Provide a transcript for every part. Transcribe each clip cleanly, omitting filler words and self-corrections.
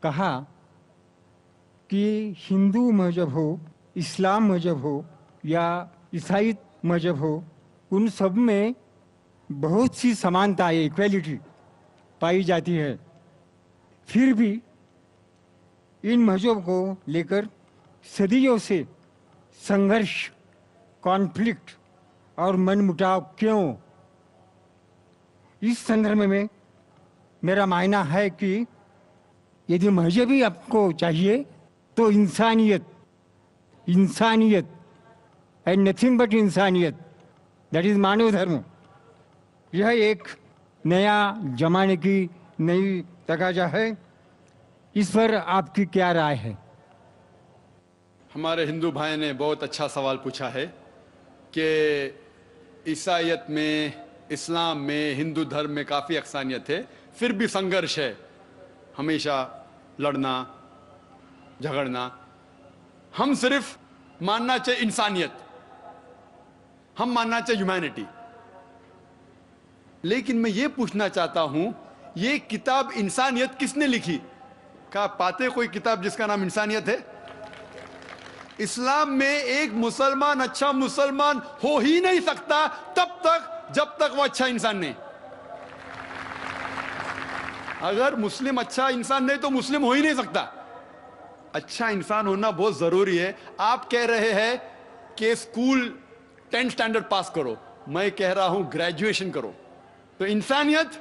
کہا کہ ہندو مذہب ہو، اسلام مذہب ہو یا عیسائی مذہب ہو، ان سب میں بہت سی سمانتا ایکویلٹی پائی جاتی ہے، پھر بھی ان مذہب کو لے کر صدیوں سے سنگھرش، کانفلکٹ اور من مٹاؤ کیوں؟ اس سندرب میں میرا معنی ہے کہ یدی مذہب ہی آپ کو چاہیے تو انسانیت اینڈ نتھنگ بٹ انسانیت، دیٹ از مانو دھرم. یہ ایک نیا زمانے کی نئی تقاضا ہے. اس پر آپ کی کیا رائے ہے؟ ہمارے ہندو بھائی نے بہت اچھا سوال پوچھا ہے کہ عیسائیت میں، اسلام میں، ہندو دھرم میں کافی یکسانیت ہے، پھر بھی سنگھرش ہے، ہمیشہ لڑنا جھگڑنا. ہم صرف ماننا چاہیے انسانیت، ہم ماننا چاہیے ہیومینٹی. لیکن میں یہ پوچھنا چاہتا ہوں، یہ کتاب انسانیت کس نے لکھی؟ کیا پاتے کوئی کتاب جس کا نام انسانیت ہے؟ اسلام میں ایک مسلمان اچھا مسلمان ہو ہی نہیں سکتا تب تک جب تک وہ اچھا انسان نہیں. اگر مسلم اچھا انسان نہیں تو مسلم ہو ہی نہیں سکتا. اچھا انسان ہونا بہت ضروری ہے. آپ کہہ رہے ہیں کہ اسکول 10 اسٹینڈرڈ پاس کرو، میں کہہ رہا ہوں گریجویشن کرو. تو انسانیت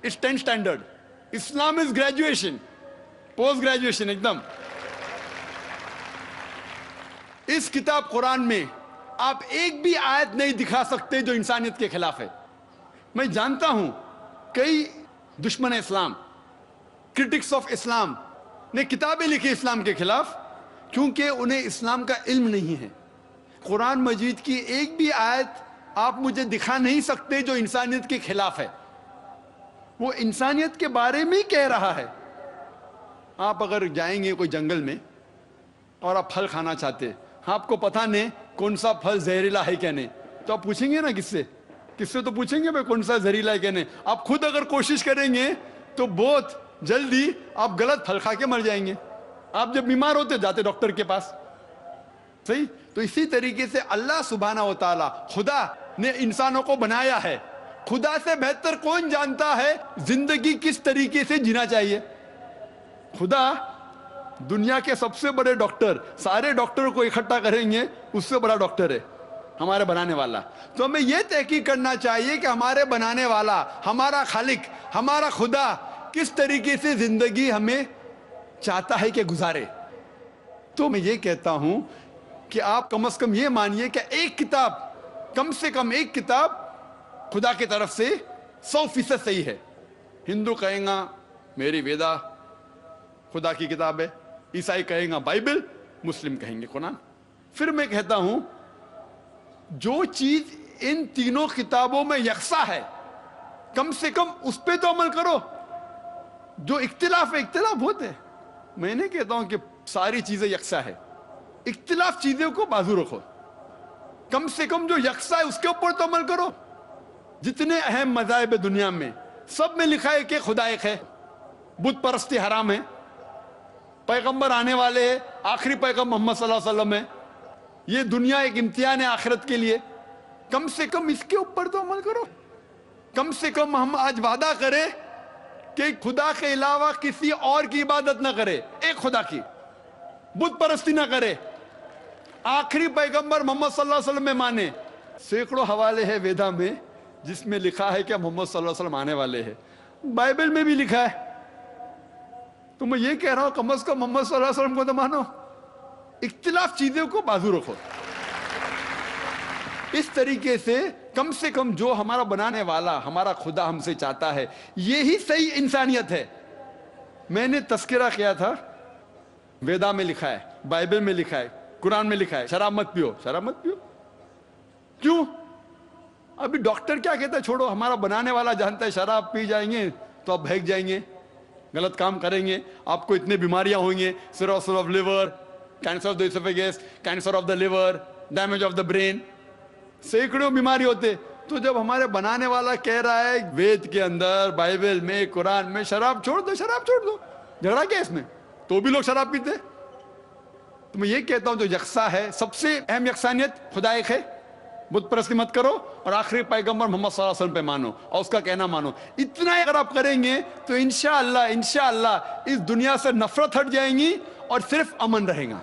از 10 اسٹینڈرڈ، اسلام از گریجویشن، پوسٹ گریجویشن ایک دم. اس کتاب قرآن میں آپ ایک بھی آیت نہیں دکھا سکتے جو انسانیت کے خلاف ہے. میں جانتا ہوں کئی دشمن اسلام، کرٹکس آف اسلام نے کتابیں لکھی اسلام کے خلاف، کیونکہ انہیں اسلام کا علم نہیں ہے. قرآن مجید کی ایک بھی آیت آپ مجھے دکھا نہیں سکتے جو انسانیت کے خلاف ہے. وہ انسانیت کے بارے میں ہی کہہ رہا ہے. آپ اگر جائیں گے کوئی جنگل میں اور آپ پھل کھانا چاہتے، آپ کو پتہ نہیں کون سا پھل زہریلا ہے کیا نہیں، تو آپ پوچھیں گے نا کس سے تو پوچھیں گے بھائی کون سا زہریلا ہے کیا نہیں. آپ خود اگر کوشش کریں گے تو بہت جلدی آپ غلط پھل کھا کے مر جائیں گے. آپ جب بیمار ہوتے جاتے ڈاکٹر کے پاس. صحیح؟ تو اسی طریقے سے اللہ سبحانہ و تعالی، خدا نے انسانوں کو بنایا ہے. خدا سے بہتر کون جانتا ہے زندگی کس طریقے سے جینا چاہیے؟ خدا دنیا کے سب سے بڑے ڈاکٹر، سارے ڈاکٹر کو اکٹھا کریں گے اس سے بڑا ڈاکٹر ہے ہمارے بنانے والا. تو ہمیں یہ تحقیق کرنا چاہیے کہ ہمارے بنانے والا، ہمارا خالق، ہمارا خدا کس طریقے سے زندگی ہمیں چاہتا ہے کہ گزارے. تو میں یہ کہتا ہوں کہ آپ کم از کم یہ مانیے کہ ایک کتاب، کم سے کم ایک کتاب خدا کی طرف سے 100% صحیح ہے. ہندو کہیں گا میری ویدا خدا کی کتاب ہے، عیسائی کہیں گا بائبل، مسلم کہیں گے قرآن. پھر میں کہتا ہوں جو چیز ان تینوں کتابوں میں یکساں ہے کم سے کم اس پہ تو عمل کرو. جو اختلاف ہے، اختلاف ہوتے، میں نہیں کہتا ہوں کہ ساری چیزیں یکساں ہے، اختلاف چیزوں کو بازو رکھو. کم سے کم جو یکساں ہے اس کے اوپر تو عمل کرو. جتنے اہم مذاہب دنیا میں سب میں لکھا ہے کہ خدا ایک ہے، بت پرستی حرام ہے، پیغمبر آنے والے ہیں، آخری پیغمبر محمد صلی اللہ علیہ وسلم ہے، یہ دنیا ایک امتحان ہے آخرت کے لیے. کم سے کم اس کے اوپر تو عمل کرو. کم سے کم ہم آج وعدہ کریں کہ خدا کے علاوہ کسی اور کی عبادت نہ کرے، ایک خدا کی، بت پرستی نہ کرے، آخری پیغمبر محمد صلی اللہ علیہ وسلم میں مانے. سینکڑوں حوالے ہیں ویدا میں جس میں لکھا ہے کہ محمد صلی اللہ علیہ وسلم آنے والے ہیں. بائبل میں بھی لکھا ہے. تو میں یہ کہہ رہا ہوں کم از کم محمد صلی اللہ علیہ وسلم کو تو مانو. اختلاف چیزوں کو بازو رکھو. اس طریقے سے کم جو ہمارا بنانے والا، ہمارا خدا ہم سے چاہتا ہے، یہی صحیح انسانیت ہے. میں نے تذکرہ کیا تھا، ویدا میں لکھا ہے، بائبل میں لکھا ہے، قرآن میں لکھا ہے شراب مت پیو. شراب مت پیو کیوں؟ ابھی ڈاکٹر کیا کہتا ہے؟ چھوڑو، ہمارا بنانے والا جانتا ہے شراب پی جائیں گے تو آپ بھیگ جائیں گے، غلط کام کریں گے، آپ کو اتنے بیماریاں ہوئیں گے، cirrhosis of liver, cancer of the oesophagus, cancer of the liver, damage of the brain, سینکڑوں بیماری ہوتے. تو جب ہمارے بنانے والا کہہ رہا ہے وید کے اندر، بائبل میں، قرآن میں شراب چھوڑ دو، شراب چھوڑ دو، جھگڑا کیا اس میں؟ تو بھی لوگ شراب پیتے. تو میں یہ کہتا ہوں جو یکساں ہے, سب سے اہم یکسانیت خدا ایک ہے, بت پرستی مت کرو, اور آخری پیغمبر محمد صلی اللہ علیہ وسلم پہ مانو اور اس کا کہنا مانو. اتنا اگر آپ کریں گے تو انشاءاللہ اس دنیا سے نفرت ہٹ جائیں گی اور صرف امن رہے گا.